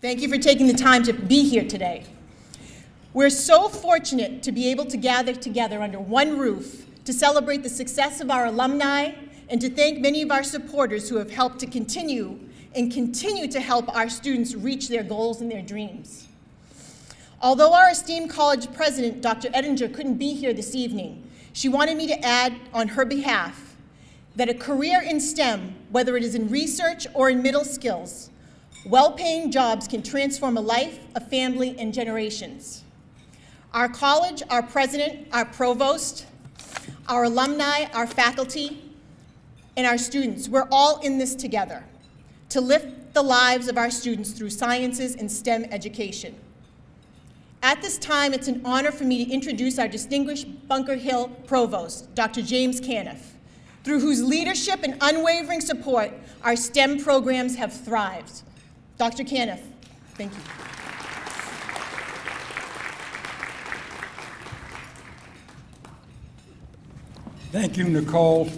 Thank you for taking the time to be here today. We're so fortunate to be able to gather together under one roof to celebrate the success of our alumni and to thank many of our supporters who have helped to continue to help our students reach their goals and their dreams. Although our esteemed college president, Dr. Ettinger, couldn't be here this evening, she wanted me to add on her behalf that a career in STEM, whether it is in research or in middle skills, well-paying jobs can transform a life, a family, and generations. Our college, our president, our provost, our alumni, our faculty, and our students, we're all in this together to lift the lives of our students through sciences and STEM education. At this time, it's an honor for me to introduce our distinguished Bunker Hill provost, Dr. James Caniff, through whose leadership and unwavering support our STEM programs have thrived. Dr. Caniff, thank you. Thank you, Nicole.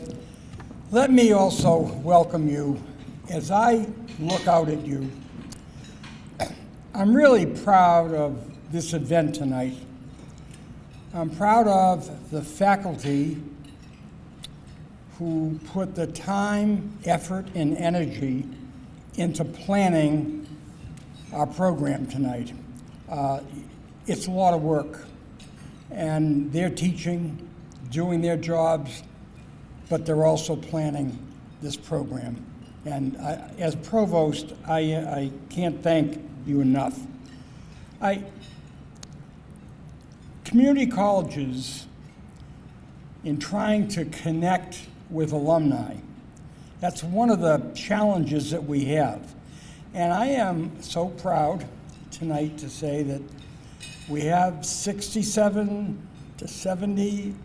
Let me also welcome you. As I look out at you, I'm really proud of this event tonight. I'm proud of the faculty who put the time, effort, and energy into planning our program tonight. It's a lot of work, and they're teaching, doing their jobs, but they're also planning this program. And as provost, I can't thank you enough. Community colleges, in trying to connect with alumni, that's one of the challenges that we have. And I am so proud tonight to say that we have 67 to 70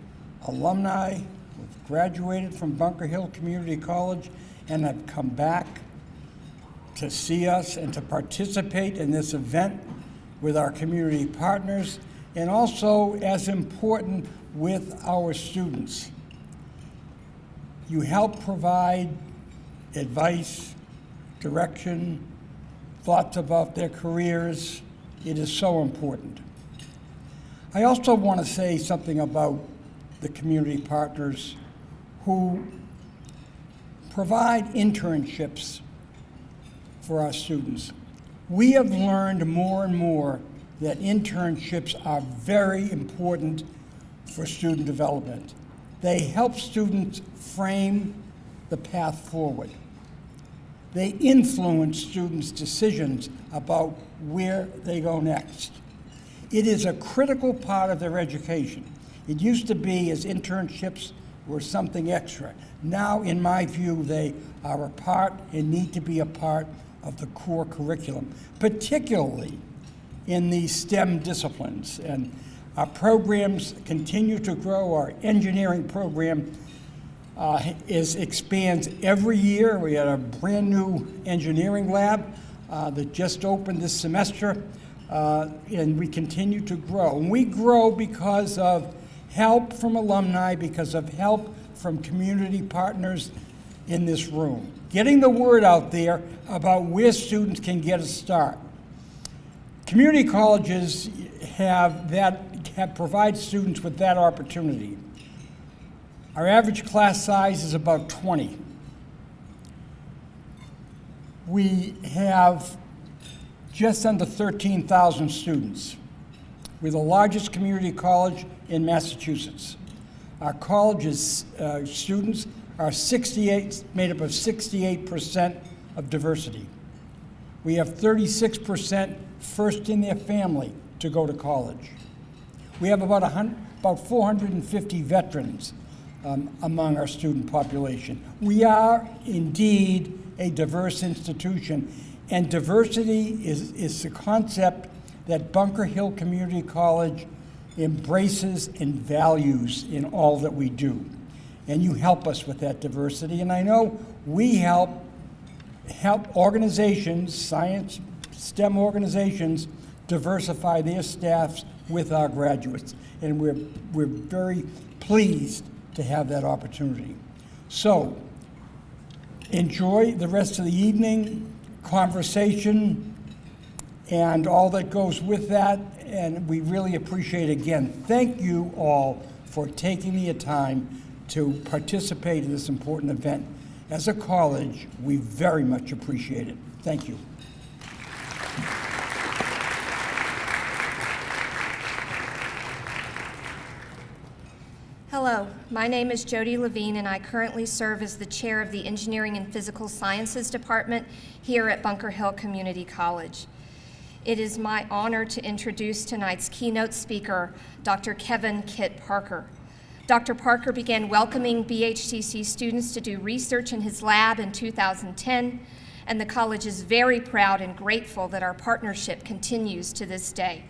alumni who've graduated from Bunker Hill Community College and have come back to see us and to participate in this event with our community partners, and also, as important, with our students. You help provide advice, direction, thoughts about their careers. It is so important. I also want to say something about the community partners who provide internships for our students. We have learned more and more that internships are very important for student development. They help students frame the path forward. They influence students' decisions about where they go next. It is a critical part of their education. It used to be as internships were something extra. Now, in my view, they are a part and need to be a part of the core curriculum, particularly in these STEM disciplines. And our programs continue to grow. Our engineering program expands every year. We had a brand new engineering lab that just opened this semester, and we continue to grow. And we grow because of help from alumni, because of help from community partners in this room. Getting the word out there about where students can get a start. Community colleges provide students with that opportunity. Our average class size is about 20. We have just under 13,000 students. We're the largest community college in Massachusetts. Our college's students are made up of 68% of diversity. We have 36% first in their family to go to college. We have about 450 veterans among our student population. We are indeed a diverse institution, and diversity is the concept that Bunker Hill Community College embraces and values in all that we do. And you help us with that diversity, and I know we help organizations, science, STEM organizations, diversify their staffs with our graduates, and we're very pleased to have that opportunity. So, enjoy the rest of the evening, conversation, and all that goes with that, and we really appreciate, again, thank you all for taking the time to participate in this important event. As a college, we very much appreciate it. Thank you. Hello, my name is Jody Levine, and I currently serve as the chair of the Engineering and Physical Sciences Department here at Bunker Hill Community College. It is my honor to introduce tonight's keynote speaker, Dr. Kevin Kit Parker. Dr. Parker began welcoming BHCC students to do research in his lab in 2010, and the college is very proud and grateful that our partnership continues to this day.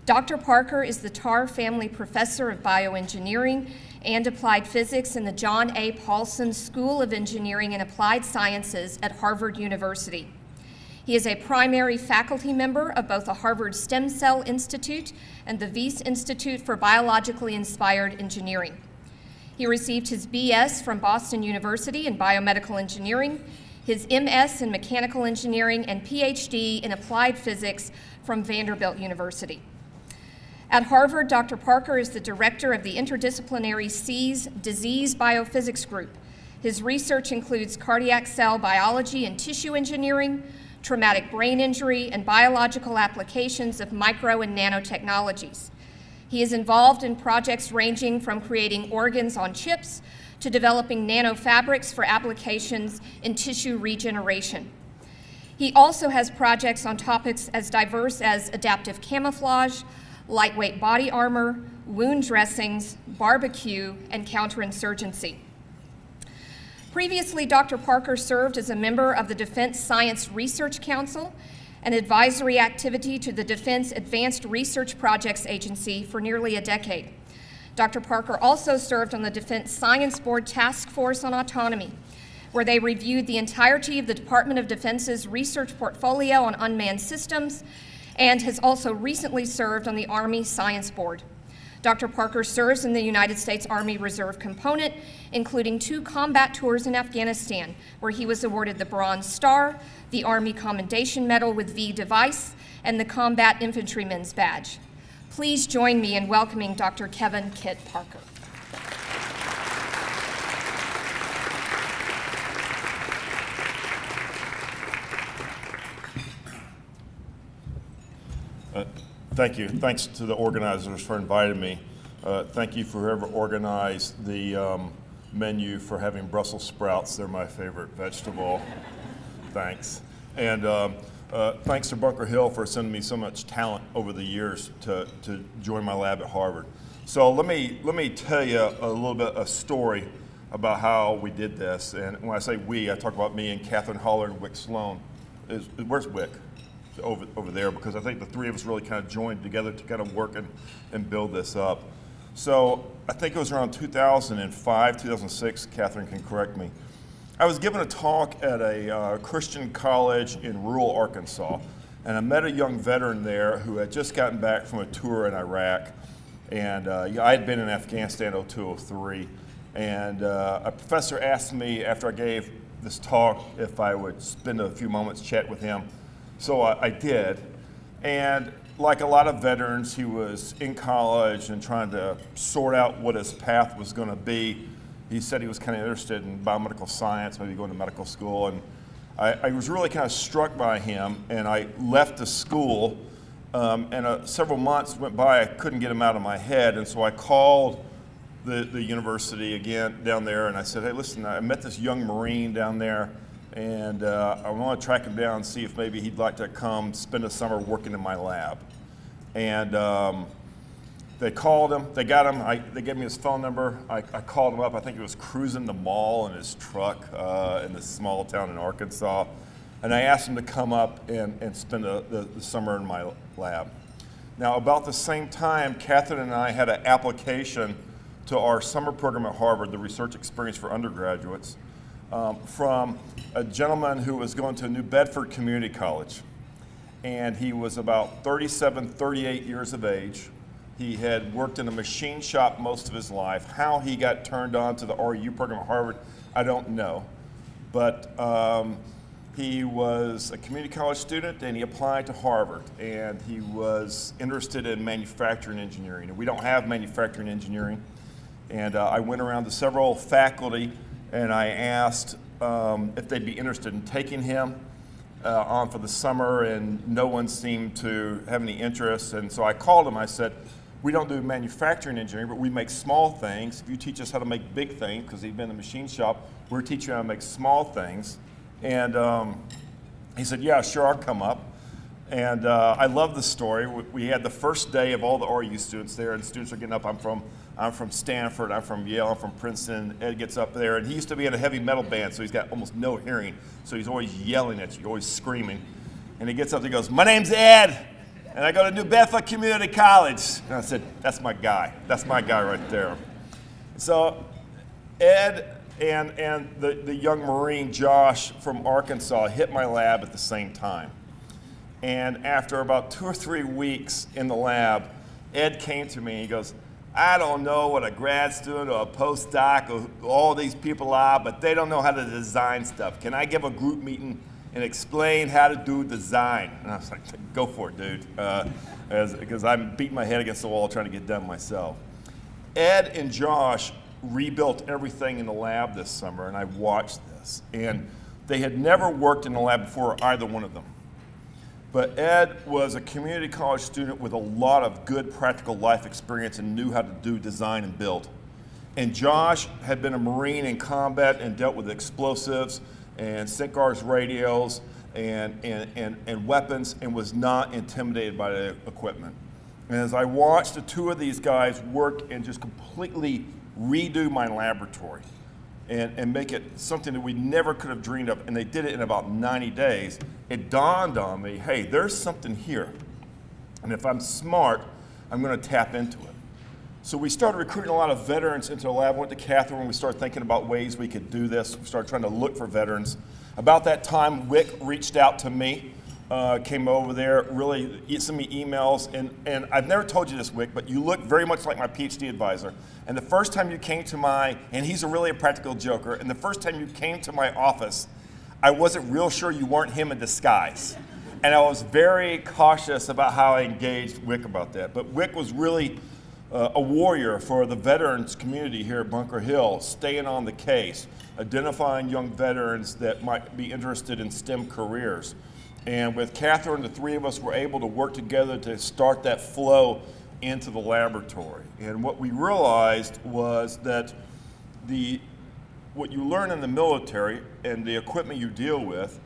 Dr. Parker is the Tarr Family Professor of Bioengineering and Applied Physics in the John A. Paulson School of Engineering and Applied Sciences at Harvard University. He is a primary faculty member of both the Harvard Stem Cell Institute and the Wyss Institute for Biologically Inspired Engineering. He received his BS from Boston University in biomedical engineering, his MS in mechanical engineering, and PhD in applied physics from Vanderbilt University. At Harvard, Dr. Parker is the director of the interdisciplinary SEAS Disease Biophysics Group. His research includes cardiac cell biology and tissue engineering, traumatic brain injury, and biological applications of micro and nanotechnologies. He is involved in projects ranging from creating organs on chips to developing nanofabrics for applications in tissue regeneration. He also has projects on topics as diverse as adaptive camouflage, lightweight body armor, wound dressings, barbecue, and counterinsurgency. Previously, Dr. Parker served as a member of the Defense Science Research Council, an advisory activity to the Defense Advanced Research Projects Agency for nearly a decade. Dr. Parker also served on the Defense Science Board Task Force on Autonomy, where they reviewed the entirety of the Department of Defense's research portfolio on unmanned systems, and has also recently served on the Army Science Board. Dr. Parker serves in the United States Army Reserve component, including 2 combat tours in Afghanistan, where he was awarded the Bronze Star, the Army Commendation Medal with V device, and the Combat Infantryman's Badge. Please join me in welcoming Dr. Kevin Kit Parker. Thank you. Thanks to the organizers for inviting me. Thank you for whoever organized the menu for having Brussels sprouts. They're my favorite vegetable. Thanks. And thanks to Bunker Hill for sending me so much talent over the years to join my lab at Harvard. So let me tell you a little bit a story about how we did this. And when I say we, I talk about me and Catherine Holler and Wick Sloan. Where's Wick? Over there, because I think the 3 of us really kind of joined together to kind of work and build this up. So I think it was around 2005, 2006, Catherine can correct me. I was giving a talk at a Christian college in rural Arkansas, and I met a young veteran there who had just gotten back from a tour in Iraq, and I had been in Afghanistan 2003, and a professor asked me after I gave this talk if I would spend a few moments chat with him. So I did, and like a lot of veterans, he was in college and trying to sort out what his path was going to be. He said he was kind of interested in biomedical science, maybe going to medical school, and I was really kind of struck by him, and I left the school, and several months went by, I couldn't get him out of my head, and so I called the university again down there, and I said, hey, listen, I met this young Marine down there, and I want to track him down and see if maybe he'd like to come spend a summer working in my lab. And they called him, they got him, they gave me his phone number. I called him up, I think he was cruising the mall in his truck in this small town in Arkansas. And I asked him to come up and spend the summer in my lab. Now, about the same time, Catherine and I had an application to our summer program at Harvard, the Research Experience for Undergraduates, from a gentleman who was going to New Bedford Community College. And he was about 37, 38 years of age. He had worked in a machine shop most of his life. How he got turned on to the RU program at Harvard, I don't know. But He was a community college student, and he applied to Harvard, and he was interested in manufacturing engineering. And we don't have manufacturing engineering. And I went around to several faculty, and I asked if they'd be interested in taking him on for the summer, and no one seemed to have any interest. And so I called him. I said, we don't do manufacturing engineering, but we make small things. If you teach us how to make big things, because he'd been in the machine shop, we're teaching you how to make small things. And he said, yeah, sure, I'll come up. And I love the story. We had the first day of all the RU students there, and students are getting up. I'm from Stanford, I'm from Yale, I'm from Princeton. Ed gets up there, and he used to be in a heavy metal band, so he's got almost no hearing. So he's always yelling at you, always screaming. And he gets up and he goes, my name's Ed, and I go to New Bedford Community College. And I said, that's my guy. That's my guy right there. So Ed and the young Marine, Josh, from Arkansas, hit my lab at the same time. And after about 2 or 3 weeks in the lab, Ed came to me and he goes, I don't know what a grad student or a postdoc or all these people are, but they don't know how to design stuff. Can I give a group meeting and explain how to do design? And I was like, go for it, dude, because I'm beating my head against the wall trying to get done myself. Ed and Josh rebuilt everything in the lab this summer, and I watched this. And they had never worked in the lab before, either one of them. But Ed was a community college student with a lot of good practical life experience and knew how to do design and build. And Josh had been a Marine in combat and dealt with explosives and SINCARS radios and weapons, and was not intimidated by the equipment. And as I watched the two of these guys work and just completely redo my laboratory and make it something that we never could have dreamed of, and they did it in about 90 days, it dawned on me, hey, there's something here. And if I'm smart, I'm going to tap into it. So we started recruiting a lot of veterans into the lab. Went to Catherine. We started thinking about ways we could do this. We started trying to look for veterans. About that time, Wick reached out to me, came over there, really sent me emails. And I've never told you this, Wick, but you look very much like my PhD advisor. And the first time you came to and he's really a practical joker, and the first time you came to my office, I wasn't real sure you weren't him in disguise. And I was very cautious about how I engaged Wick about that. But Wick was really a warrior for the veterans community here at Bunker Hill, staying on the case, identifying young veterans that might be interested in STEM careers. And with Catherine, the three of us were able to work together to start that flow into the laboratory. And what we realized was that what you learn in the military and the equipment you deal with,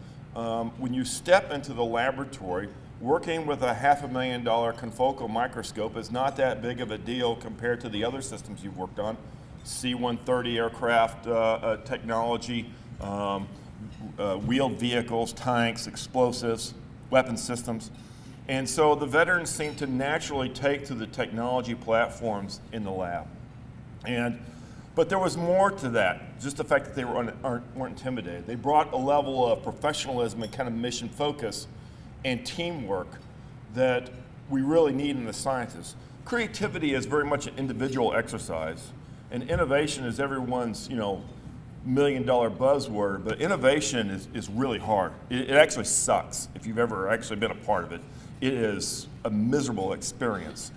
when you step into the laboratory, working with a $500,000 confocal microscope is not that big of a deal compared to the other systems you've worked on. C-130 aircraft technology, wheeled vehicles, tanks, explosives, weapon systems. And so the veterans seem to naturally take to the technology platforms in the lab. But there was more to that, just the fact that they weren't intimidated. They brought a level of professionalism and kind of mission focus and teamwork that we really need in the sciences. Creativity is very much an individual exercise, and innovation is everyone's, million-dollar buzzword, but innovation is really hard. It actually sucks if you've ever actually been a part of it. It is a miserable experience.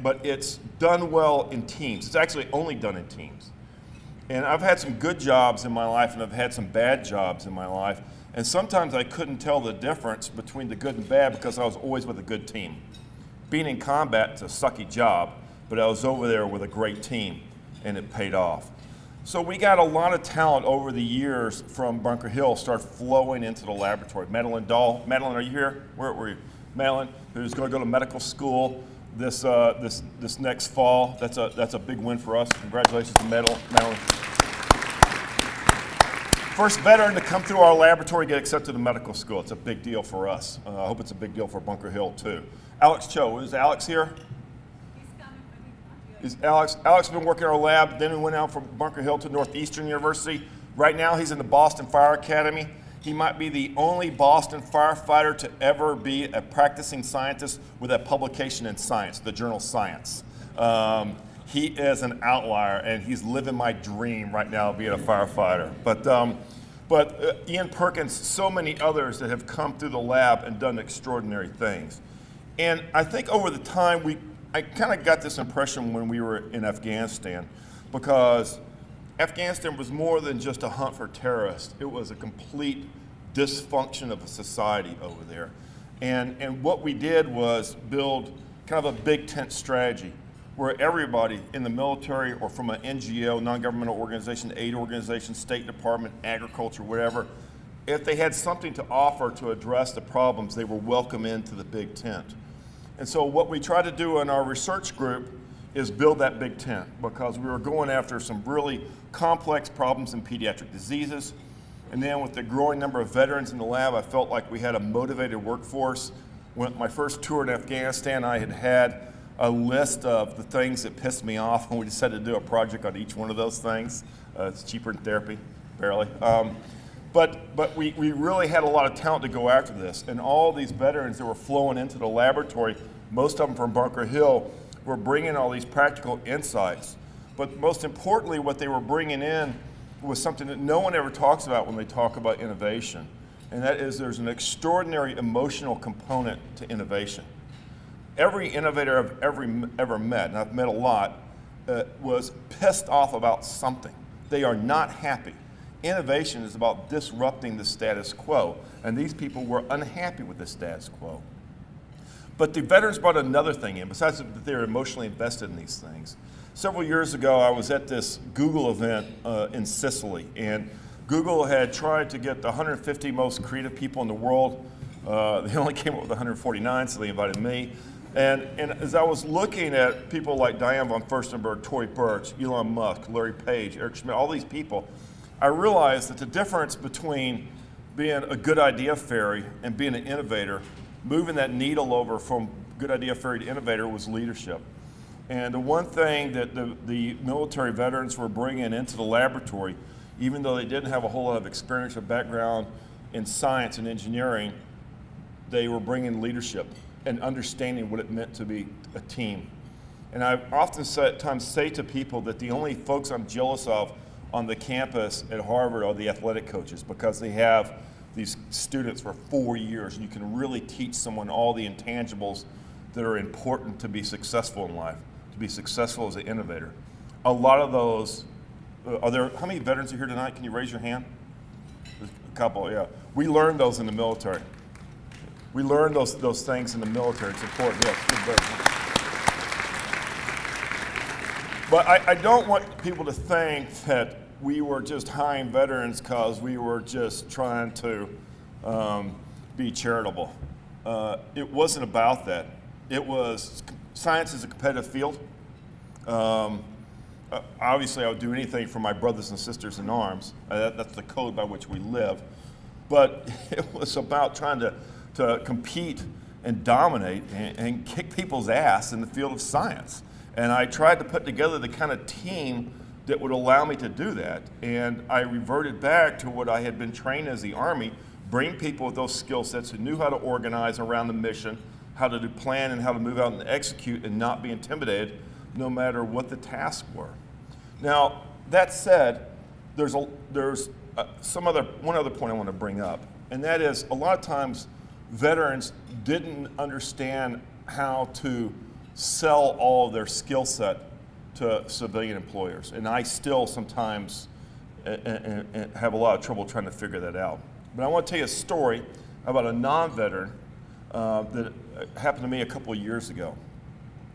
But it's done well in teams. It's actually only done in teams. And I've had some good jobs in my life, and I've had some bad jobs in my life. And sometimes I couldn't tell the difference between the good and bad because I was always with a good team. Being in combat is a sucky job, but I was over there with a great team, and it paid off. So we got a lot of talent over the years from Bunker Hill start flowing into the laboratory. Madeline Dahl. Madeline, are you here? Where were you? Madeline, who's going to go to medical school this next fall. That's a big win for us. Congratulations to Madeline. First veteran to come through our laboratory get accepted to medical school. It's a big deal for us. I hope it's a big deal for Bunker Hill too. Alex Cho, is Alex here? Is Alex has been working in our lab, then we went out from Bunker Hill to Northeastern University. Right now he's in the Boston Fire Academy. He might be the only Boston firefighter to ever be a practicing scientist with a publication in Science, the journal Science. He is an outlier, and he's living my dream right now of being a firefighter. But but Ian Perkins, so many others that have come through the lab and done extraordinary things. And I think over the time, I kind of got this impression when we were in Afghanistan, because Afghanistan was more than just a hunt for terrorists. It was a complete dysfunction of a society over there. And what we did was build kind of a big tent strategy where everybody in the military or from an NGO, non-governmental organization, aid organization, State Department, agriculture, whatever, if they had something to offer to address the problems, they were welcome into the big tent. And so what we tried to do in our research group is build that big tent, because we were going after some really complex problems in pediatric diseases. And then with the growing number of veterans in the lab, I felt like we had a motivated workforce. When my first tour in Afghanistan, I had a list of the things that pissed me off, and we decided to do a project on each one of those things. It's cheaper than therapy, barely. But we really had a lot of talent to go after this. And all these veterans that were flowing into the laboratory, most of them from Bunker Hill, were bringing all these practical insights. But most importantly, what they were bringing in was something that no one ever talks about when they talk about innovation. And that is, there's an extraordinary emotional component to innovation. Every innovator I've ever met, and I've met a lot, was pissed off about something. They are not happy. Innovation is about disrupting the status quo, and these people were unhappy with the status quo. But the veterans brought another thing in, besides that they're emotionally invested in these things. Several years ago, I was at this Google event in Sicily, and Google had tried to get the 150 most creative people in the world. They only came up with 149, so they invited me. And as I was looking at people like Diane von Furstenberg, Tory Burch, Elon Musk, Larry Page, Eric Schmidt, all these people, I realized that the difference between being a good idea fairy and being an innovator, moving that needle over from good idea fairy to innovator, was leadership. And the one thing that the military veterans were bringing into the laboratory, even though they didn't have a whole lot of experience or background in science and engineering, they were bringing leadership and understanding what it meant to be a team. And I often times say to people that the only folks I'm jealous of on the campus at Harvard are the athletic coaches, because they have these students for 4 years, and you can really teach someone all the intangibles that are important to be successful in life, to be successful as an innovator. A lot of those, how many veterans are here tonight? Can you raise your hand? A couple, yeah. We learned those in the military. We learned those things in the military. It's important, yeah, good veterans. But I don't want people to think that we were just hiring veterans because we were just trying to be charitable. It wasn't about that. It was, science is a competitive field. Obviously, I would do anything for my brothers and sisters in arms. That's the code by which we live. But it was about trying to compete and dominate and kick people's ass in the field of science. And I tried to put together the kind of team that would allow me to do that. And I reverted back to what I had been trained as the Army, bring people with those skill sets who knew how to organize around the mission, how to do plan and how to move out and execute and not be intimidated no matter what the tasks were. Now, that said, there's one other point I want to bring up, and that is a lot of times veterans didn't understand how to sell all of their skill set to civilian employers. And I still sometimes have a lot of trouble trying to figure that out. But I want to tell you a story about a non-veteran that happened to me a couple of years ago.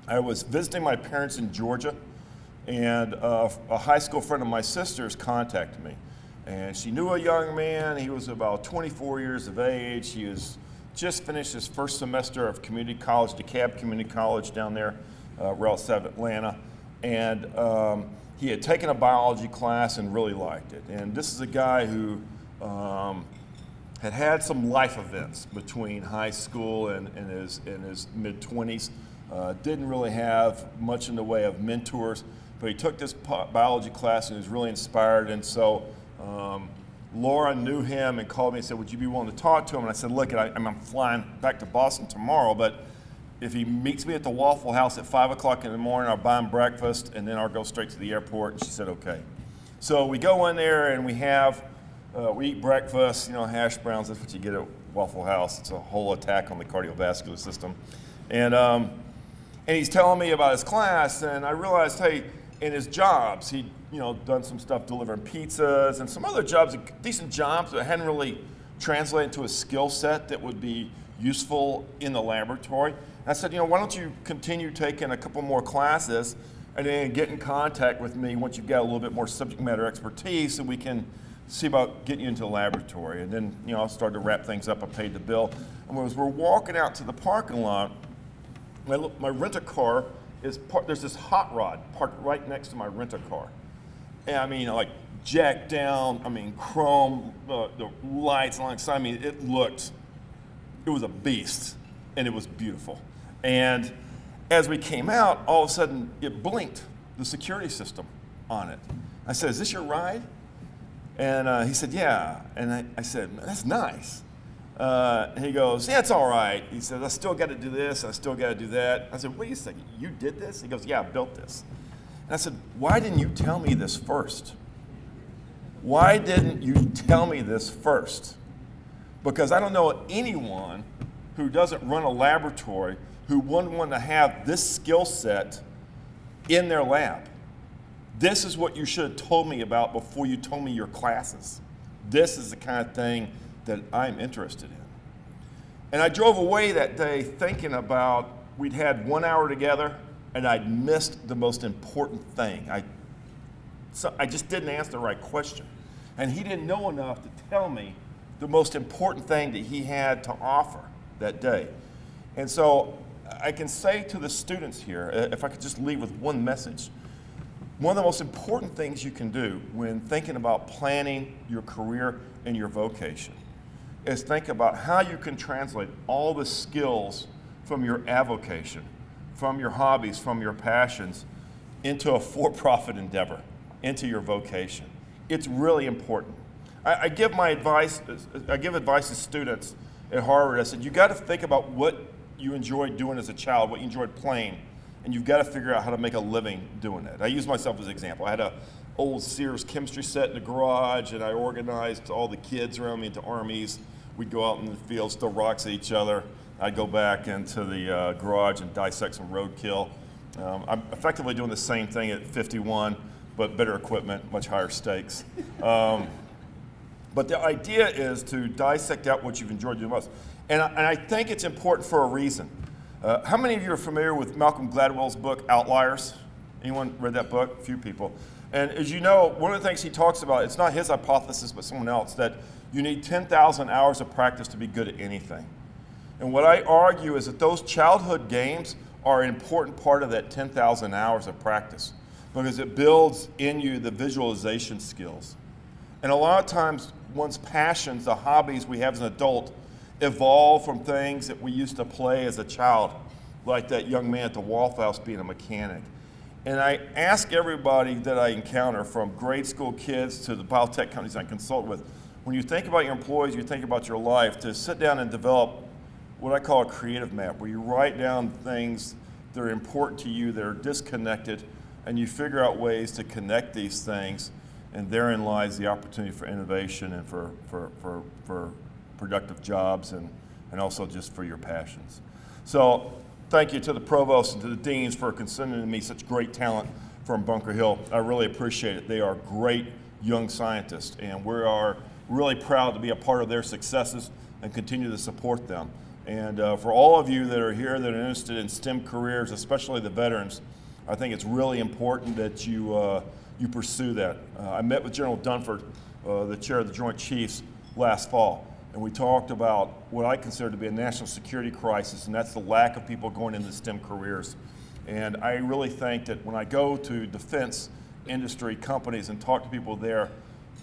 I was visiting my parents in Georgia, and a high school friend of my sister's contacted me. And she knew a young man. He was about 24 years of age. He was just finished his first semester of community college, DeKalb Community College down there, right outside of Atlanta. And he had taken a biology class and really liked it. And this is a guy who had some life events between high school and his mid-20s. Didn't really have much in the way of mentors, but he took this biology class and was really inspired. And so Laura knew him and called me and said, would you be willing to talk to him? And I said, look, I'm flying back to Boston tomorrow, but if he meets me at the Waffle House at 5 o'clock in the morning, I'll buy him breakfast, and then I'll go straight to the airport. And she said, okay. So we go in there, and we have We eat breakfast, hash browns. That's what you get at Waffle House. It's a whole attack on the cardiovascular system. And he's telling me about his class, and I realized, hey, in his jobs, he'd done some stuff delivering pizzas and some other jobs, decent jobs, that hadn't really translated into a skill set that would be useful in the laboratory. And I said, why don't you continue taking a couple more classes and then get in contact with me once you've got a little bit more subject matter expertise, and we can see about getting you into the laboratory. And then, I started to wrap things up. I paid the bill. And as we're walking out to the parking lot, my rent-a-car there's this hot rod parked right next to my rent-a-car. And like jacked down, chrome, the lights alongside me, it was a beast, and it was beautiful. And as we came out, all of a sudden it blinked, the security system on it. I said, is this your ride? And he said, yeah. And I said, that's nice. He goes, yeah, it's all right. He said, I still got to do this, I still got to do that. I said, wait a second, you did this? He goes, yeah, I built this. And I said, why didn't you tell me this first? Why didn't you tell me this first? Because I don't know anyone who doesn't run a laboratory who wouldn't want to have this skill set in their lab. This is what you should have told me about before you told me your classes. This is the kind of thing that I'm interested in. And I drove away that day thinking about we'd had 1 hour together and I'd missed the most important thing. I just didn't ask the right question. And he didn't know enough to tell me the most important thing that he had to offer that day. And so I can say to the students here, if I could just leave with one message, one of the most important things you can do when thinking about planning your career and your vocation is think about how you can translate all the skills from your avocation, from your hobbies, from your passions, into a for-profit endeavor, into your vocation. It's really important. I give advice to students at Harvard. I said, you got to think about what you enjoyed doing as a child, what you enjoyed playing, and you've got to figure out how to make a living doing it. I use myself as an example. I had an old Sears chemistry set in the garage, and I organized all the kids around me into armies. We'd go out in the fields, throw rocks at each other. I'd go back into the garage and dissect some roadkill. I'm effectively doing the same thing at 51, but better equipment, much higher stakes. But the idea is to dissect out what you've enjoyed doing most. And I think it's important for a reason. How many of you are familiar with Malcolm Gladwell's book, Outliers? Anyone read that book? A few people. And as you know, one of the things he talks about, it's not his hypothesis, but someone else, that you need 10,000 hours of practice to be good at anything. And what I argue is that those childhood games are an important part of that 10,000 hours of practice because it builds in you the visualization skills. And a lot of times, one's passions, the hobbies we have as an adult, evolve from things that we used to play as a child, like that young man at the Waffle House being a mechanic. And I ask everybody that I encounter, from grade school kids to the biotech companies I consult with, when you think about your employees, you think about your life, to sit down and develop what I call a creative map, where you write down things that are important to you, that are disconnected, and you figure out ways to connect these things, and therein lies the opportunity for innovation and for productive jobs and also just for your passions. So thank you to the provost and to the deans for considering me such great talent from Bunker Hill. I really appreciate it. They are great young scientists, and we are really proud to be a part of their successes and continue to support them. And for all of you that are here that are interested in STEM careers, especially the veterans, I think it's really important that you pursue that. I met with General Dunford, the chair of the Joint Chiefs, last fall, and we talked about what I consider to be a national security crisis, and that's the lack of people going into STEM careers. And I really think that when I go to defense industry companies and talk to people there,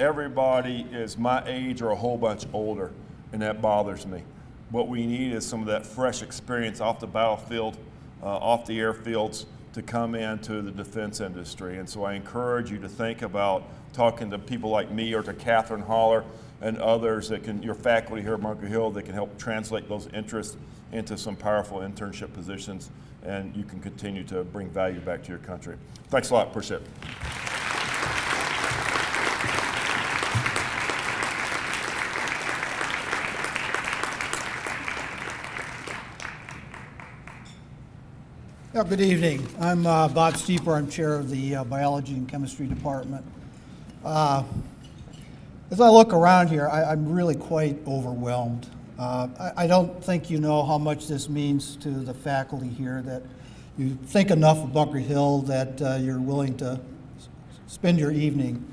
everybody is my age or a whole bunch older, and that bothers me. What we need is some of that fresh experience off the battlefield, off the airfields, to come into the defense industry. And so I encourage you to think about talking to people like me or to Catherine Holler and others that can, your faculty here at Bunker Hill, that can help translate those interests into some powerful internship positions, and you can continue to bring value back to your country. Thanks a lot, appreciate it. Good evening. I'm Bob Steeper. I'm chair of the biology and chemistry department. As I look around here, I'm really quite overwhelmed. I don't think you know how much this means to the faculty here, that you think enough of Bunker Hill that you're willing to spend your evening,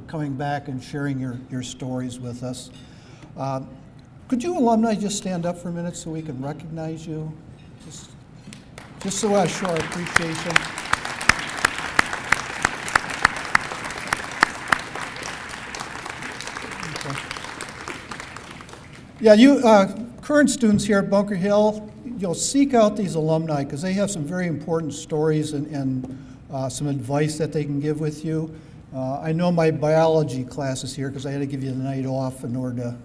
coming back and sharing your stories with us. Could you alumni just stand up for a minute so we can recognize you? Just so I show our appreciation. Okay. Yeah, you current students here at Bunker Hill, you'll seek out these alumni because they have some very important stories and some advice that they can give with you. I know my biology class is here because I had to give you the night off in order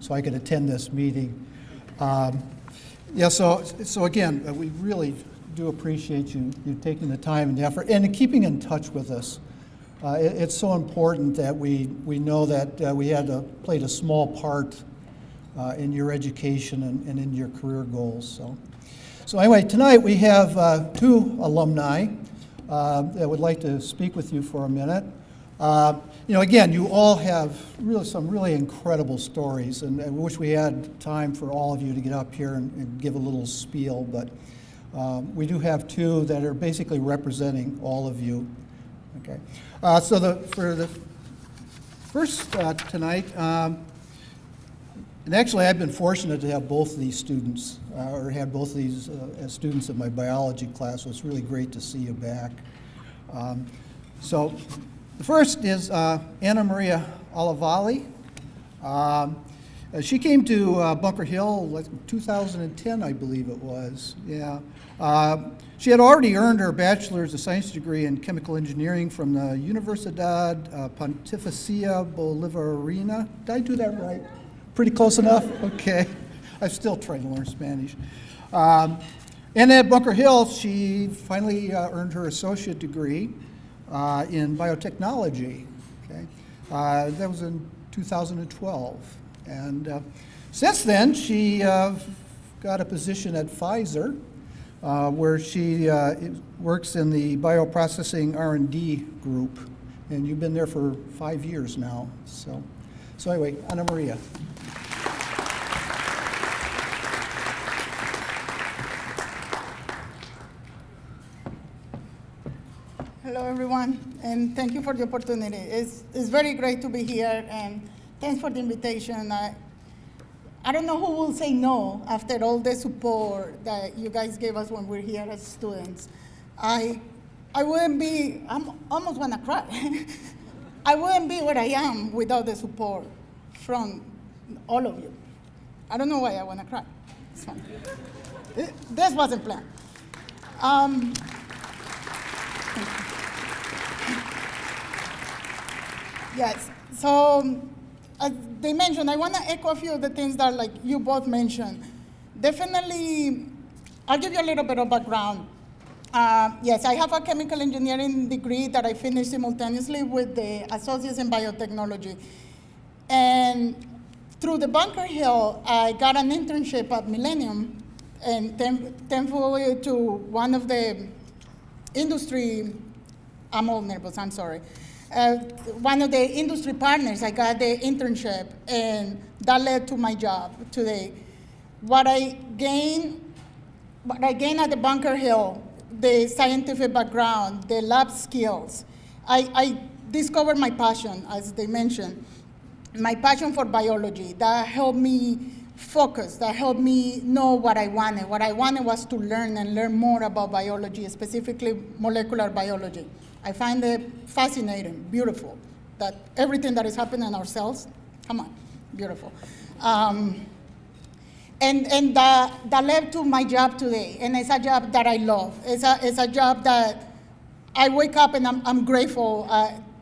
so I could attend this meeting. Yeah, so again, we really do appreciate you taking the time and the effort and keeping in touch with us. It's so important that we know that we played a small part in your education and in your career goals. So anyway, tonight we have two alumni that would like to speak with you for a minute. Again, you all have some really incredible stories, and I wish we had time for all of you to get up here and give a little spiel, but we do have two that are basically representing all of you. Okay. For the first tonight, and actually I've been fortunate to have both of these students, or had both of these as students in my biology class, so it's really great to see you back. So the first is Anna Maria Olivalli. She came to Bunker Hill like 2010, I believe it was. Yeah. She had already earned her bachelor's of science degree in chemical engineering from the Universidad Pontificia Bolivariana. Did I do that right? Pretty close enough? Okay. I'm still trying to learn Spanish. And at Bunker Hill, she finally earned her associate degree in biotechnology. Okay. That was in 2012. And since then, she got a position at Pfizer, where she works in the bioprocessing R&D group. And you've been there for 5 years now. So anyway, Ana Maria. Hello, everyone, and thank you for the opportunity. It's very great to be here, and thanks for the invitation. I don't know who will say no after all the support that you guys gave us when we're here as students. I wouldn't be, I'm almost want to cry. I wouldn't be where I am without the support from all of you. I don't know why I want to cry. It's fine. This wasn't planned. Yes, so as they mentioned, I want to echo a few of the things that like you both mentioned. Definitely, I'll give you a little bit of background. Yes, I have a chemical engineering degree that I finished simultaneously with the Associates in Biotechnology. And through the Bunker Hill, I got an internship at Millennium, and thankfully to one of the industry, I'm all nervous, I'm sorry. One of the industry partners, I got the internship, and that led to my job today. What I gained at the Bunker Hill, the scientific background, the lab skills, I discovered my passion, as they mentioned, my passion for biology. That helped me focus, that helped me know what I wanted. What I wanted was to learn more about biology, specifically molecular biology. I find it fascinating, beautiful, that everything that is happening in our cells, come on, beautiful. And that led to my job today, and it's a job that I love. It's a job that I wake up and I'm grateful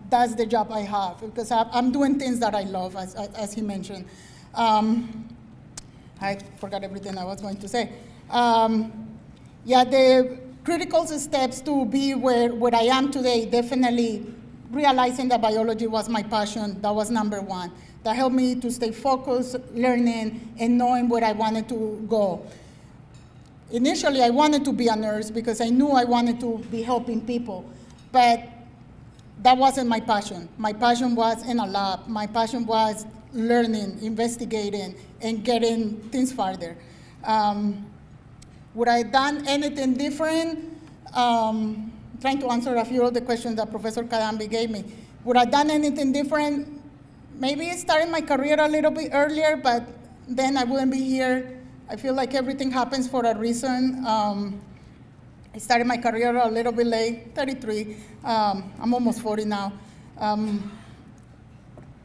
that's the job I have, because I'm doing things that I love, as he mentioned. I forgot everything I was going to say. Yeah, the critical steps to be where I am today, definitely realizing that biology was my passion, that was number one. That helped me to stay focused, learning, and knowing where I wanted to go. initially I wanted to be a nurse because I knew I wanted to be helping people, but that wasn't my passion. My passion was in a lab. My passion was learning, investigating, and getting things farther. Would I have done anything different? Trying to answer a few of the questions that Professor Kadambi gave me. Would I have done anything different? Maybe starting my career a little bit earlier, but then I wouldn't be here. I feel like everything happens for a reason. I started my career a little bit late, 33. I'm almost 40 now.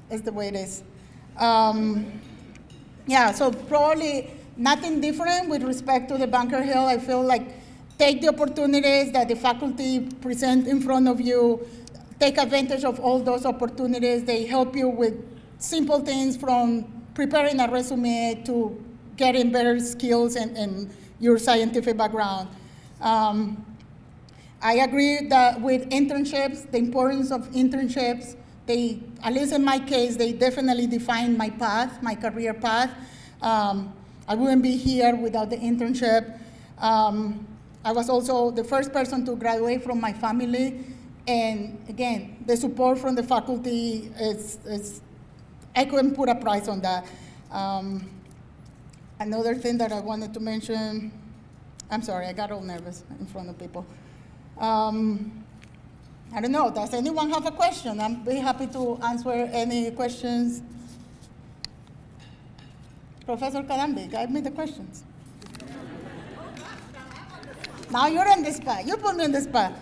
It's the way it is. Yeah, so probably nothing different with respect to the Bunker Hill. I feel like take the opportunities that the faculty present in front of you, take advantage of all those opportunities. They help you with simple things from preparing a resume to getting better skills and your scientific background. I agree that with internships, the importance of internships, at least in my case, they definitely defined my path, my career path. I wouldn't be here without the internship. I was also the first person to graduate from my family. And again, the support from the faculty is I couldn't put a price on that. Another thing that I wanted to mention, I'm sorry, I got all nervous in front of people. I don't know, does anyone have a question? I'd be happy to answer any questions. Professor Kadambi, guide me the questions. Now you're on the spot. You put me on the spot.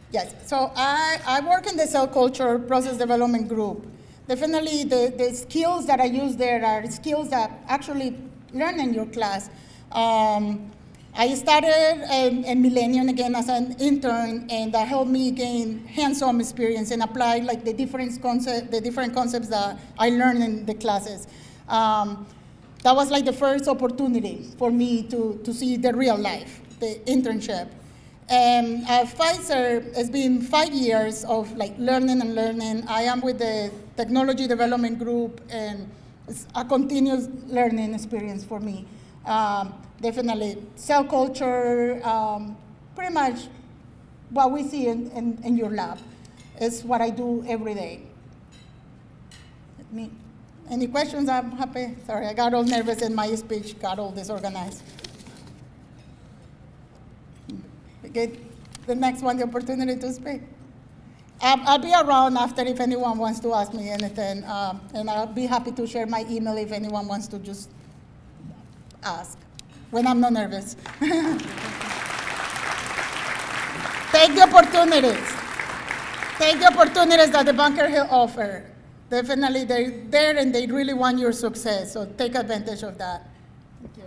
Yes, so I work in the cell culture process development group. Definitely the skills that I use there are skills that actually learn in your class. I started in Millennium again as an intern, and that helped me gain hands-on experience and apply like the different concepts that I learned in the classes. That was like the first opportunity for me to see the real life, the internship. And at Pfizer, it's been 5 years of like learning and learning. I am with the technology development group, and it's a continuous learning experience for me. Definitely cell culture, pretty much what we see in your lab is what I do every day. Any questions? I'm happy. Sorry, I got all nervous in my speech, got all disorganized. Get the next one the opportunity to speak. I'll be around after if anyone wants to ask me anything, and I'll be happy to share my email if anyone wants to just ask when I'm not nervous. Take the opportunities. Take the opportunities that the Bunker Hill offer. Definitely they're there and they really want your success, so take advantage of that. Thank you.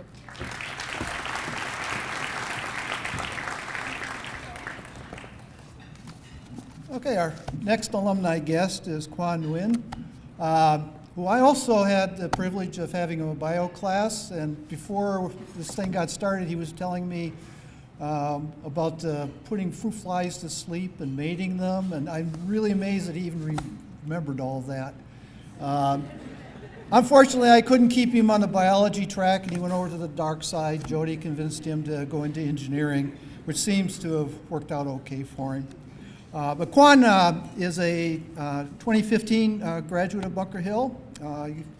Okay, our next alumni guest is Quan Nguyen, who I also had the privilege of having a bio class, and before this thing got started, he was telling me about putting fruit flies to sleep and mating them, and I'm really amazed that he even remembered all of that. Unfortunately, I couldn't keep him on the biology track, and he went over to the dark side. Jody convinced him to go into engineering, which seems to have worked out okay for him. But Quan is a 2015 graduate of Bunker Hill,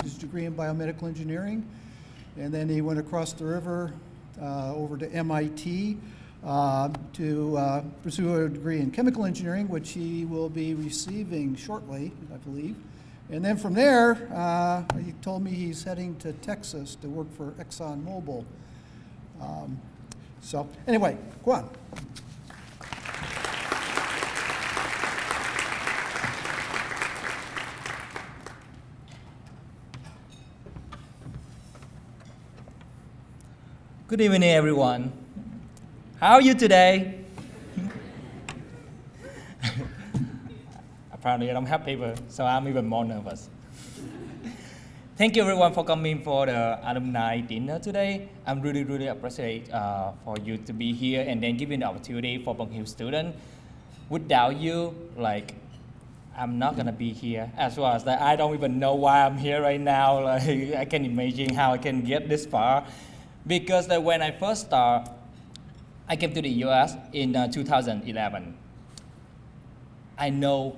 his degree in biomedical engineering, and then he went across the river over to MIT to pursue a degree in chemical engineering, which he will be receiving shortly, I believe. And then from there, he told me he's heading to Texas to work for ExxonMobil. So anyway, Quan. Good evening, everyone. How are you today? Apparently, I don't have paper, so I'm even more nervous. Thank you, everyone, for coming for the alumni dinner today. I'm really appreciate for you to be here and then giving the opportunity for Bunker Hill students. Without you, I'm not gonna be here. As well as that, I don't even know why I'm here right now. Like, I can imagine how I can get this far, because that when I first start, I came to the U.S. in 2011. I know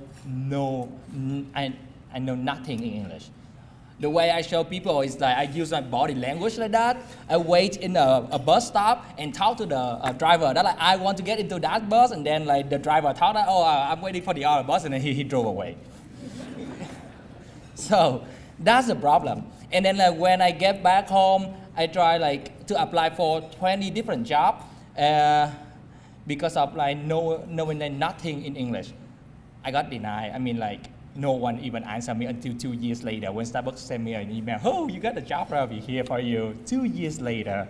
nothing in English. The way I show people is like I use my body language like that. I wait in a bus stop and talk to the driver that like I want to get into that bus, and then like the driver thought that, oh, I'm waiting for the other bus, and then he drove away. So that's the problem. And then like when I get back home, I try like to apply for 20 different jobs because of like knowing nothing in English. I got denied. I mean, like, no one even answered me until 2 years later when Starbucks sent me an email. Oh, you got a job right over here for you. 2 years later.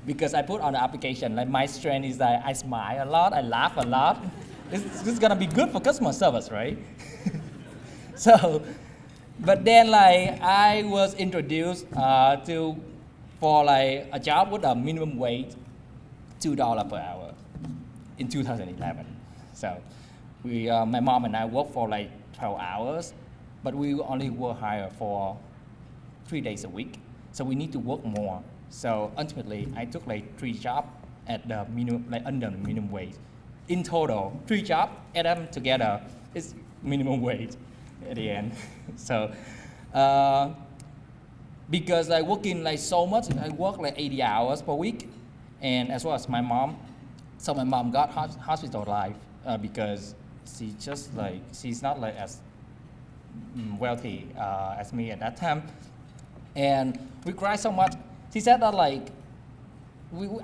Because I put on the application, like my strength is that I smile a lot, I laugh a lot. This is gonna be good for customer service, right? So, but then like I was introduced for like a job with a minimum wage, $2 per hour in 2011. So. My mom and I worked for like 12 hours, but we only work higher for 3 days a week. So we need to work more. So ultimately, I took like 3 jobs at the minimum, like under the minimum wage. In total, 3 jobs, add them together, is minimum wage at the end. So because I working like so much, I work like 80 hours per week, and as well as my mom. So my mom got hospitalized because she's not like as wealthy as me at that time, and we cried so much. She said that like,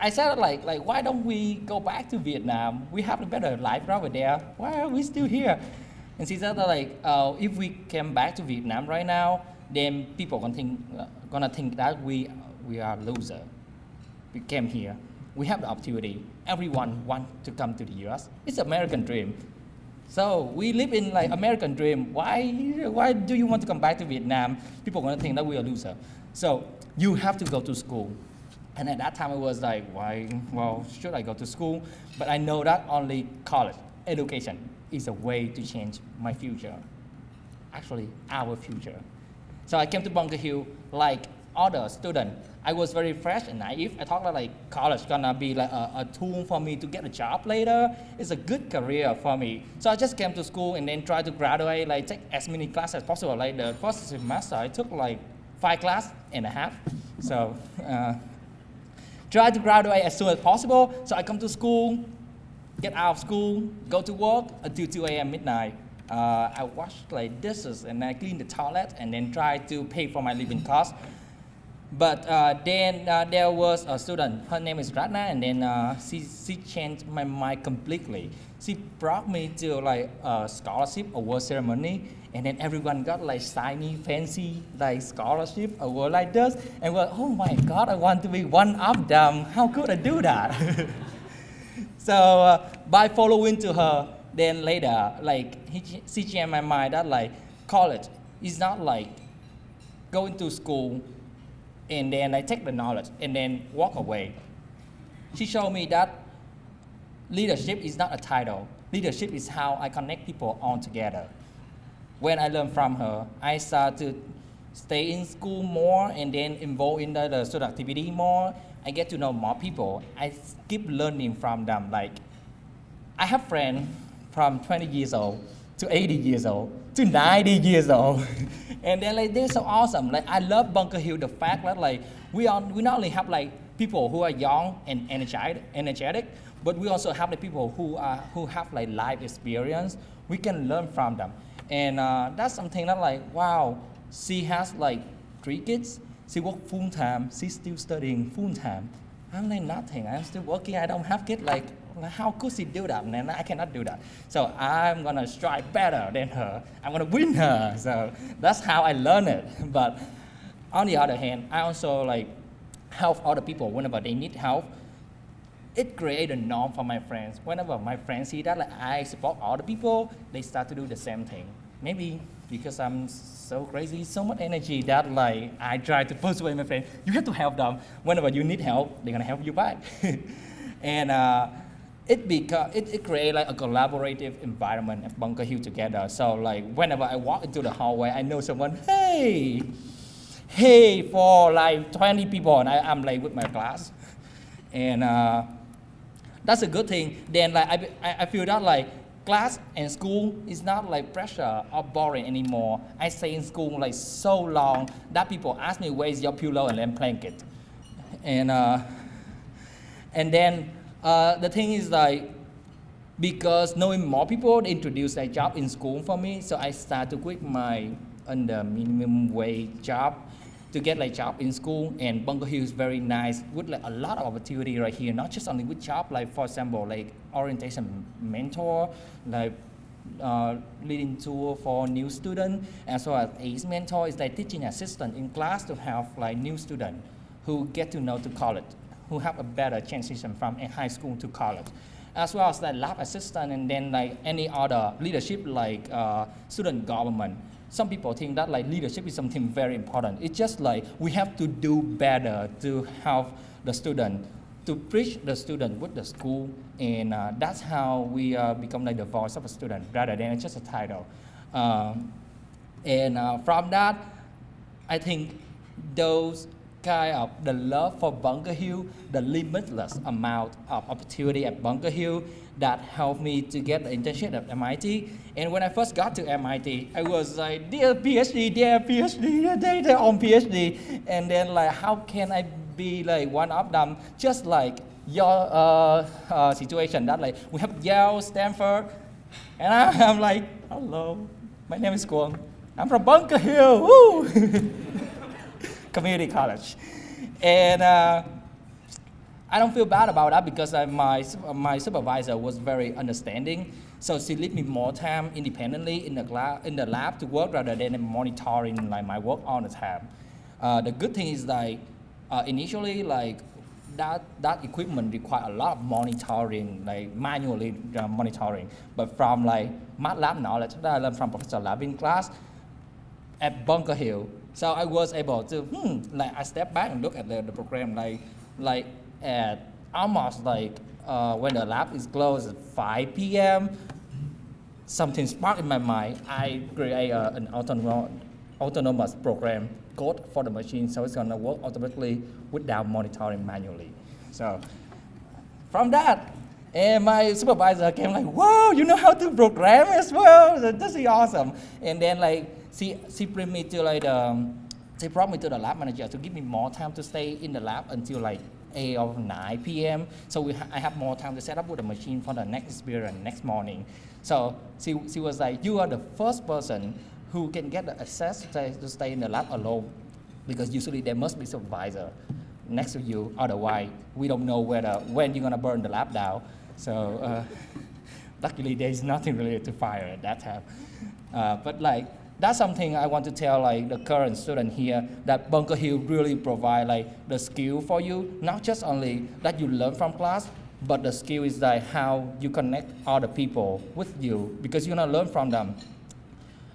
I said like why don't we go back to Vietnam? We have a better life over there. Why are we still here? And she said that like, if we came back to Vietnam right now, then people gonna think that we are loser. We came here. We have the opportunity. Everyone wants to come to the U.S. It's American dream. So we live in like American dream. Why do you want to come back to Vietnam? People are gonna think that we are loser. So you have to go to school. And at that time I was like, well, should I go to school? But I know that only college education is a way to change my future. Actually, our future. So I came to Bunker Hill like other students. I was very fresh and naive. I thought that like college gonna be like a tool for me to get a job later. It's a good career for me. So I just came to school and then tried to graduate, like take as many classes as possible. Like the first semester, I took like 5 classes and a half. So try to graduate as soon as possible. So I come to school, get out of school, go to work until 2 a.m. midnight. I wash like dishes and I clean the toilet and then try to pay for my living costs. But then there was a student, her name is Ratna, and then she changed my mind completely. She brought me to like a scholarship award ceremony, and then everyone got like shiny, fancy like scholarship award like this, and we're like, oh my God, I want to be one of them. How could I do that? So by following to her, then later, like she changed my mind that like college is not like going to school and then I take the knowledge and then walk away. She showed me that leadership is not a title. Leadership is how I connect people all together. When I learned from her, I started to stay in school more and then involved in the student activity more. I get to know more people. I keep learning from them. Like, I have friends from 20 years old to 80 years old to 90 years old. And then like they're so awesome. Like I love Bunker Hill, the fact that like we not only have like people who are young and energetic, but we also have the people who have like life experience. We can learn from them. And that's something that like, wow, she has like 3 kids. She works full time. She's still studying full time. I'm like nothing. I'm still working. I don't have kids. Like how could she do that? And I cannot do that. So I'm gonna strive better than her. I'm gonna win her. So that's how I learned it. But on the other hand, I also like help other people whenever they need help. It created a norm for my friends. Whenever my friends see that like I support other people, they start to do the same thing. Maybe because I'm so crazy, so much energy that like I try to persuade my friends, you have to help them. Whenever you need help, they're gonna help you back. And it create like a collaborative environment at Bunker Hill together. So like whenever I walk into the hallway, I know someone, hey, for like 20 people, and I'm like with my class, and that's a good thing. Then like I feel that like class and school is not like pressure or boring anymore. I stay in school like so long that people ask me where's your pillow and then blanket, and then the thing is like because knowing more people they introduce a job in school for me, so I start to quit my under minimum wage job to get like job in school. And Bunker Hill is very nice with like a lot of opportunity right here, not just only with job, like for example like orientation mentor, like leading tour for new student, as well as ACE mentor is like teaching assistant in class to have like new student who get to know to college, who have a better transition from a high school to college, as well as like lab assistant, and then like any other leadership like student government. Some people think that like leadership is something very important. It's just like we have to do better to help the student, to preach the student with the school, and that's how we become like the voice of a student rather than just a title. From that, I think those kind of the love for Bunker Hill, the limitless amount of opportunity at Bunker Hill that helped me to get the internship at MIT. And when I first got to MIT, I was like, dear PhD, they're on PhD. And then like, how can I be like one of them? Just like your situation, that like, we have Yale, Stanford, and I'm like, hello, my name is Kwon. I'm from Bunker Hill, woo! Community college. And I don't feel bad about that because my supervisor was very understanding. So she let me more time independently in the lab to work rather than monitoring like my work all the time. The good thing is like initially like that equipment require a lot of monitoring, like manually monitoring. But from like math lab knowledge that I learned from Professor Lab in class at Bunker Hill, so I was able to like I step back and look at the program like at almost like when the lab is closed at 5 p.m. something sparked in my mind. I create an autonomous program code for the machine, so it's gonna work automatically without monitoring manually. So from that, and my supervisor came like, wow, you know how to program as well? This is awesome. And then like she bring me to like she brought me to the lab manager to give me more time to stay in the lab until like 8 or 9 p.m. So I have more time to set up with the machine for the next experience next morning. So she was like, you are the first person who can get the access to stay in the lab alone, because usually there must be supervisor next to you, otherwise we don't know when you're gonna burn the lab down. So luckily there's nothing related to fire at that time. But like that's something I want to tell like the current student here, that Bunker Hill really provide like the skill for you, not just only that you learn from class, but the skill is like how you connect other people with you, because you're gonna learn from them.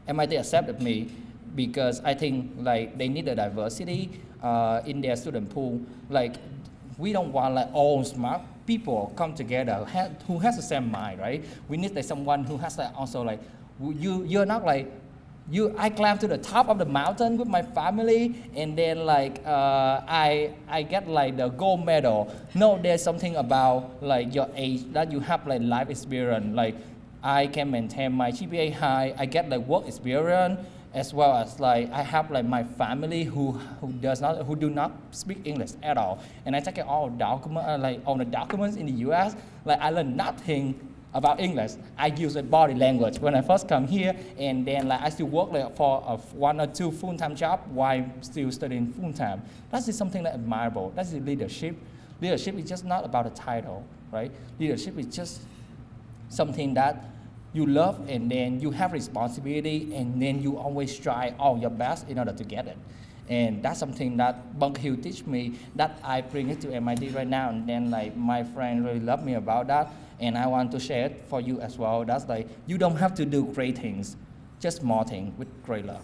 MIT accepted me because I think like they need a diversity in their student pool. Like we don't want like all smart people come together who has the same mind, right? We need like someone who has like also like you're not like I climbed to the top of the mountain with my family, and then like I get like the gold medal. No, there's something about like your age that you have like life experience. Like I can maintain my GPA high. I get like work experience, as well as like I have like my family who do not speak English at all, and I take all the documents in the U.S. Like I learned nothing about English. I use a body language when I first come here, and then like I still work like for 1 or 2 full-time jobs while still studying full-time. That is something that admirable. That's the leadership. Leadership is just not about a title, right? Leadership is just something that you love, and then you have responsibility, and then you always try all your best in order to get it. And that's something that Bunker Hill teach me, that I bring it to MIT right now, and then like my friend really love me about that, and I want to share it for you as well. That's like, you don't have to do great things, just small things with great love.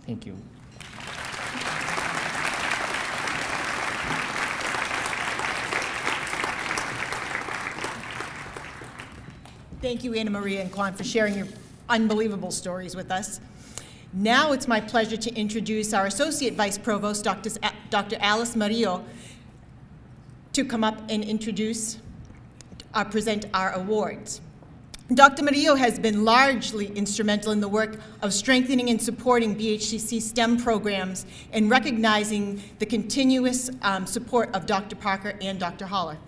Thank you. Thank you, Anna Maria and Kwan, for sharing your unbelievable stories with us. Now it's my pleasure to introduce our Associate Vice Provost, Dr. Alice Marillo, to come up and present our awards. Dr. Marillo has been largely instrumental in the work of strengthening and supporting BHCC STEM programs and recognizing the continuous support of Dr. Parker and Dr. Holler.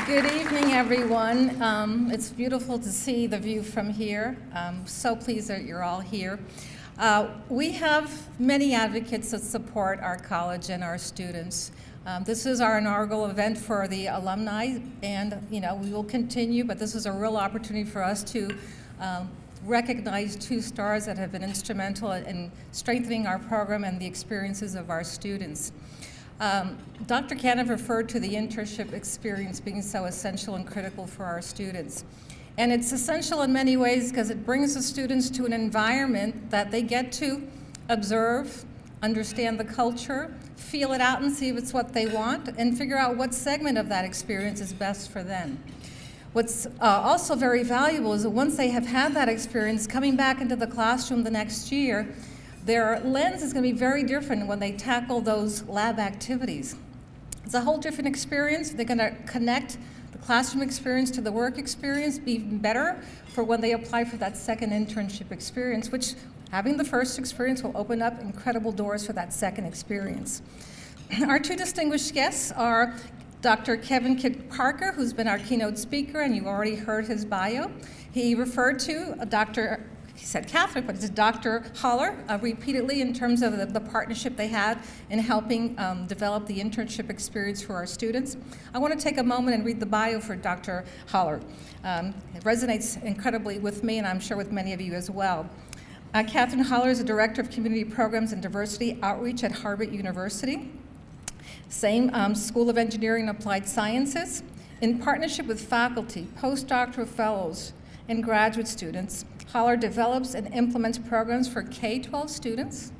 Good evening, everyone. It's beautiful to see the view from here. I'm so pleased that you're all here. We have many advocates that support our college and our students. This is our inaugural event for the alumni, and we will continue, but this is a real opportunity for us to recognize 2 stars that have been instrumental in strengthening our program and the experiences of our students. Dr. Cannon referred to the internship experience being so essential and critical for our students. And it's essential in many ways because it brings the students to an environment that they get to observe, understand the culture, feel it out and see if it's what they want, and figure out what segment of that experience is best for them. What's also very valuable is that once they have had that experience, coming back into the classroom the next year, their lens is going to be very different when they tackle those lab activities. It's a whole different experience. They're going to connect the classroom experience to the work experience, be even better for when they apply for that second internship experience, which having the first experience will open up incredible doors for that second experience. Our 2 distinguished guests are Dr. Kevin Kidd Parker, who's been our keynote speaker, and you already heard his bio. He referred to he said Catholic, but it's Dr. Holler repeatedly in terms of the partnership they had in helping develop the internship experience for our students. I want to take a moment and read the bio for Dr. Holler. It resonates incredibly with me, and I'm sure with many of you as well. Catherine Holler is the Director of Community Programs and Diversity Outreach at Harvard University. Same School of Engineering and Applied Sciences. In partnership with faculty, postdoctoral fellows, and graduate students, Holler develops and implements programs for K-12 students,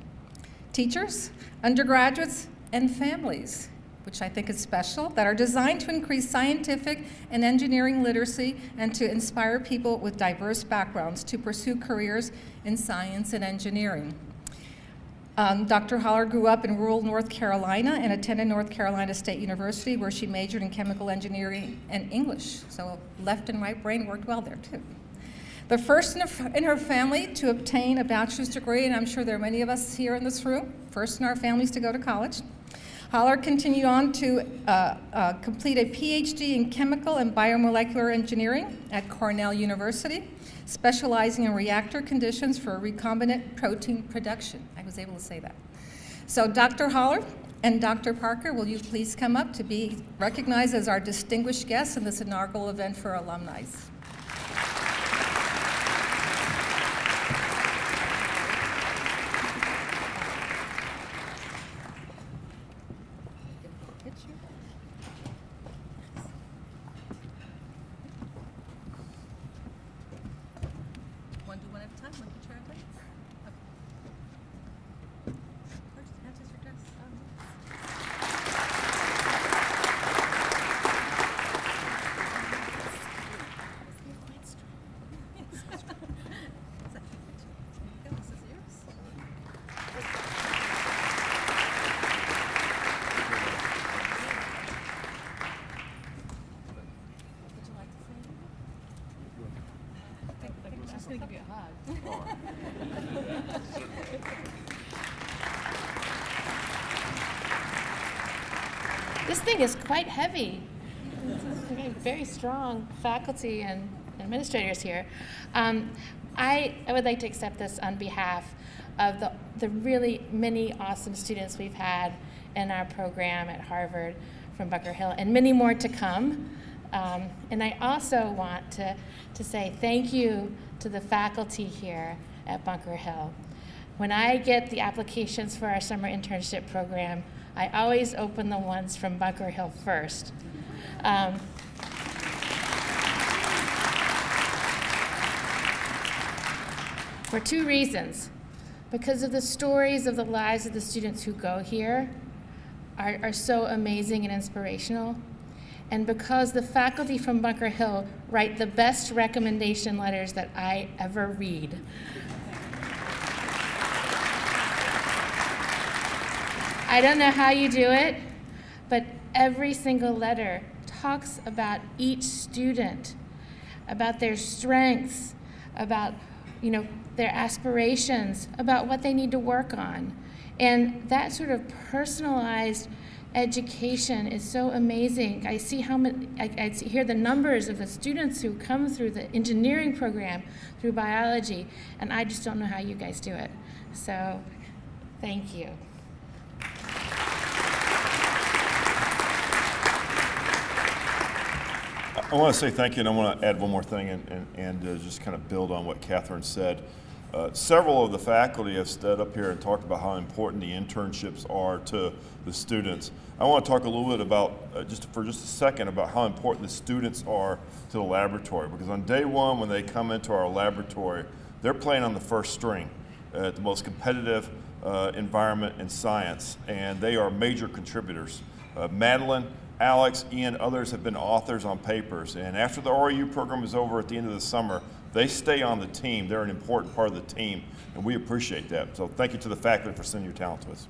teachers, undergraduates, and families, which I think is special, that are designed to increase scientific and engineering literacy and to inspire people with diverse backgrounds to pursue careers in science and engineering. Dr. Holler grew up in rural North Carolina and attended North Carolina State University, where she majored in chemical engineering and English. So left and right brain worked well there too. The first in her family to obtain a bachelor's degree, and I'm sure there are many of us here in this room, first in our families to go to college. Holler continued on to complete a PhD in chemical and biomolecular engineering at Cornell University, specializing in reactor conditions for recombinant protein production. I was able to say that. So Dr. Holler and Dr. Parker, will you please come up to be recognized as our distinguished guests in this inaugural event for alumni? This thing is quite heavy. We have very strong faculty and administrators here. I would like to accept this on behalf of the really many awesome students we've had in our program at Harvard from Bunker Hill, and many more to come. And I also want to say thank you to the faculty here at Bunker Hill. When I get the applications for our summer internship program, I always open the ones from Bunker Hill first. For 2 reasons. Because of the stories of the lives of the students who go here, are so amazing and inspirational. And because the faculty from Bunker Hill write the best recommendation letters that I ever read. I don't know how you do it, but every single letter talks about each student, about their strengths, about their aspirations, about what they need to work on. And that sort of personalized education is so amazing. I see how many, I hear the numbers of the students who come through the engineering program, through biology, and I just don't know how you guys do it. So, thank you. I want to say thank you, and I want to add one more thing and just kind of build on what Catherine said. Several of the faculty have stood up here and talked about how important the internships are to the students. I want to talk a little bit about, just a second, about how important the students are to the laboratory, because on day one, when they come into our laboratory, they're playing on the first string at the most competitive environment in science, and they are major contributors. Madeline, Alex, Ian, others have been authors on papers, and after the REU program is over at the end of the summer, they stay on the team. They're an important part of the team, and we appreciate that. So thank you to the faculty for sending your talent to us.